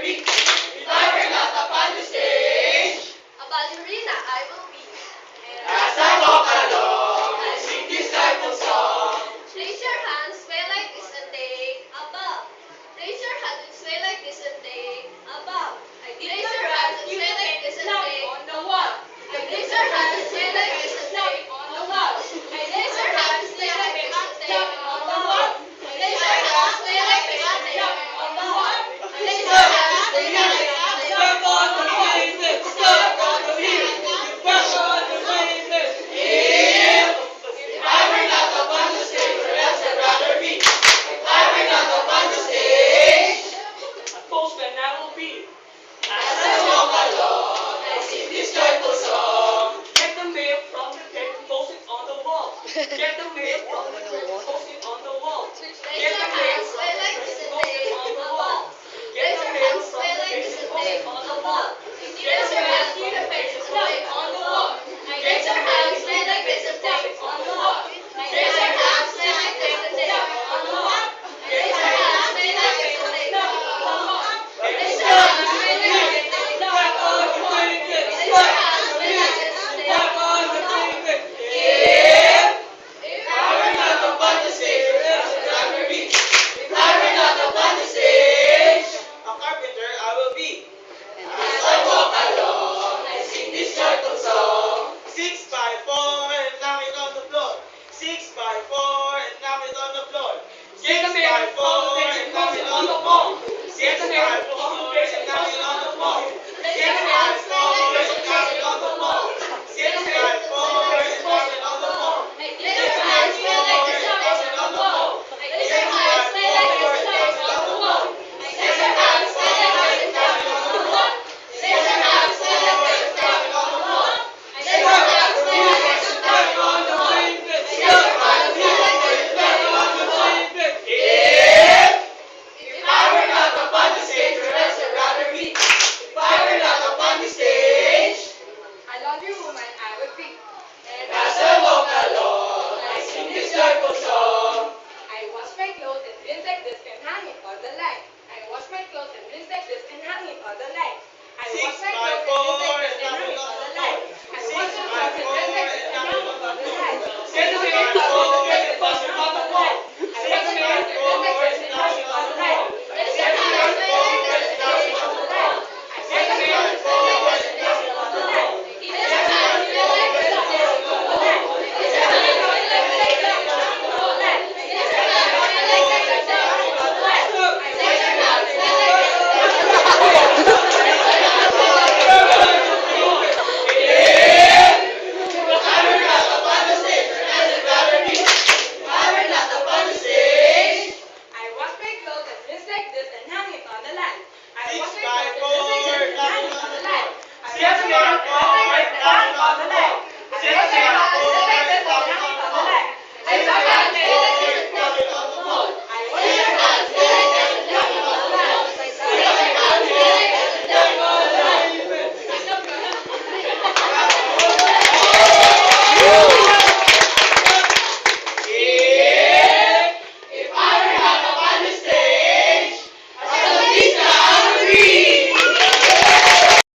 be. If I were not upon the stage, A ballerina I will be. as I walk along, I sing this joyful song. Raise your hands, sway like this and take above. Raise your hands and sway like this and take above. Raise